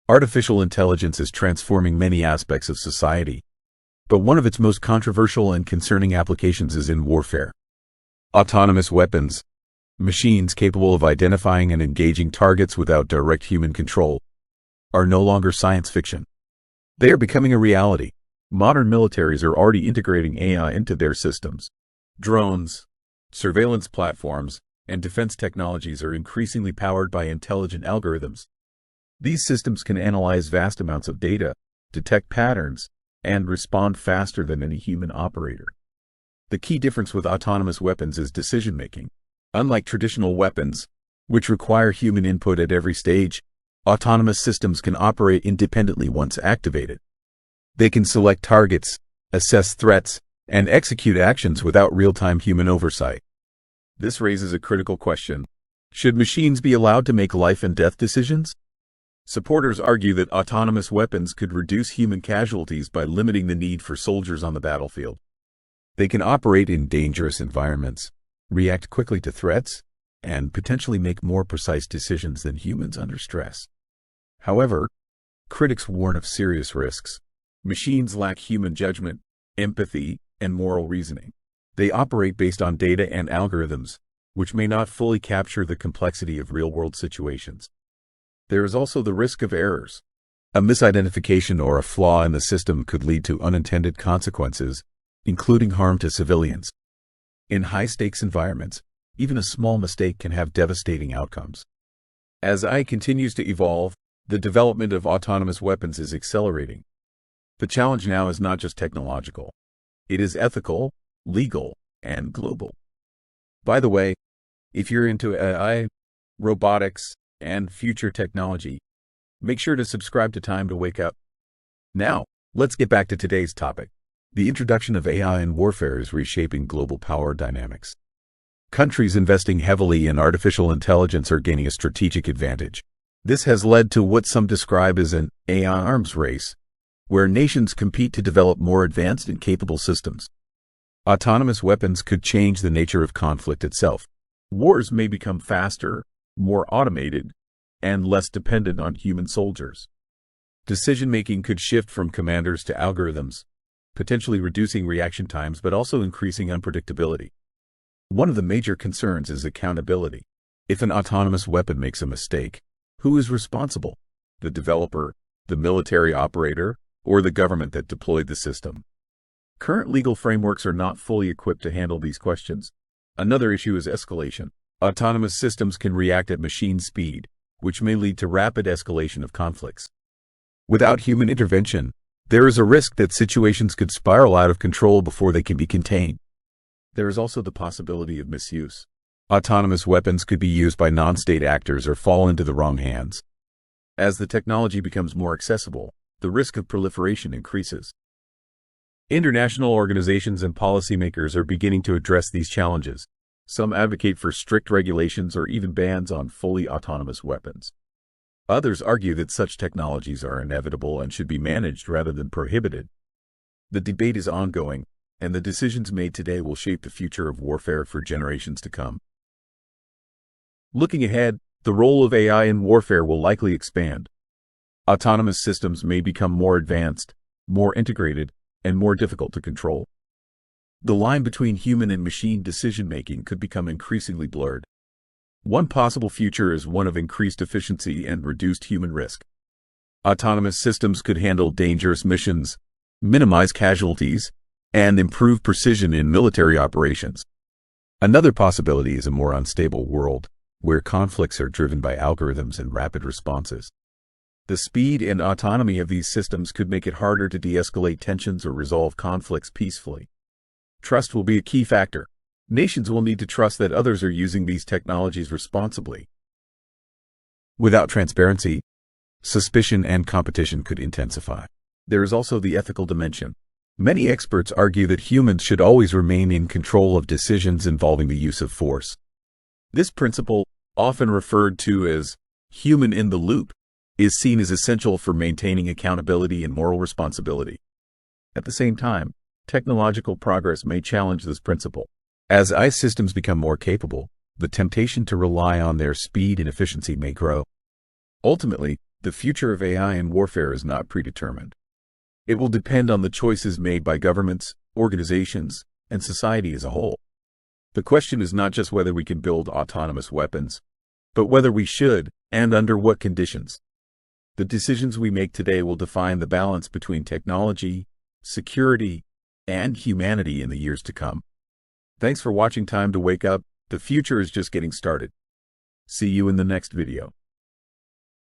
Artificial intelligence is transforming many aspects of society, but one of its most controversial and concerning applications is in warfare. Autonomous weapons, machines capable of identifying and engaging targets without direct human control, are no longer science fiction. They are becoming a reality. Modern militaries are already integrating AI into their systems. Drones, surveillance platforms, and defense technologies are increasingly powered by intelligent algorithms. These systems can analyze vast amounts of data, detect patterns, and respond faster than any human operator. The key difference with autonomous weapons is decision-making. Unlike traditional weapons, which require human input at every stage, autonomous systems can operate independently once activated. They can select targets, assess threats, and execute actions without real-time human oversight. This raises a critical question. Should machines be allowed to make life and death decisions? Supporters argue that autonomous weapons could reduce human casualties by limiting the need for soldiers on the battlefield. They can operate in dangerous environments, react quickly to threats, and potentially make more precise decisions than humans under stress. However, critics warn of serious risks. Machines lack human judgment, empathy, and moral reasoning. They operate based on data and algorithms, which may not fully capture the complexity of real-world situations. There is also the risk of errors. A misidentification or a flaw in the system could lead to unintended consequences, including harm to civilians. In high-stakes environments, even a small mistake can have devastating outcomes. As AI continues to evolve, the development of autonomous weapons is accelerating. The challenge now is not just technological. It is ethical, legal, and global. By the way, if you're into AI, robotics, and future technology, make sure to subscribe to Time to Wake Up. Now, let's get back to today's topic. The introduction of AI in warfare is reshaping global power dynamics. Countries investing heavily in artificial intelligence are gaining a strategic advantage. This has led to what some describe as an AI arms race, where nations compete to develop more advanced and capable systems. Autonomous weapons could change the nature of conflict itself. Wars may become faster, more automated, and less dependent on human soldiers. Decision-making could shift from commanders to algorithms, potentially reducing reaction times but also increasing unpredictability. One of the major concerns is accountability. If an autonomous weapon makes a mistake, who is responsible? The developer, the military operator, or the government that deployed the system? Current legal frameworks are not fully equipped to handle these questions. Another issue is escalation. Autonomous systems can react at machine speed, which may lead to rapid escalation of conflicts. Without human intervention, there is a risk that situations could spiral out of control before they can be contained. There is also the possibility of misuse. Autonomous weapons could be used by non-state actors or fall into the wrong hands. As the technology becomes more accessible, the risk of proliferation increases. International organizations and policymakers are beginning to address these challenges. Some advocate for strict regulations or even bans on fully autonomous weapons. Others argue that such technologies are inevitable and should be managed rather than prohibited. The debate is ongoing, and the decisions made today will shape the future of warfare for generations to come. Looking ahead, the role of AI in warfare will likely expand. Autonomous systems may become more advanced, more integrated, and more difficult to control. The line between human and machine decision-making could become increasingly blurred. One possible future is one of increased efficiency and reduced human risk. Autonomous systems could handle dangerous missions, minimize casualties, and improve precision in military operations. Another possibility is a more unstable world, where conflicts are driven by algorithms and rapid responses. The speed and autonomy of these systems could make it harder to de-escalate tensions or resolve conflicts peacefully. Trust will be a key factor. Nations will need to trust that others are using these technologies responsibly. Without transparency, suspicion and competition could intensify. There is also the ethical dimension. Many experts argue that humans should always remain in control of decisions involving the use of force. This principle, often referred to as human in the loop, is seen as essential for maintaining accountability and moral responsibility. At the same time, technological progress may challenge this principle. As AI systems become more capable, the temptation to rely on their speed and efficiency may grow. Ultimately, The future of AI in warfare is not predetermined. It will depend on the choices made by governments, organizations, and society as a whole. The question is not just whether we can build autonomous weapons, but whether we should, and under what conditions. The decisions we make today will define the balance between technology, security, and humanity in the years to come. Thanks for watching Time to Wake Up. The future is just getting started. See you in the next video.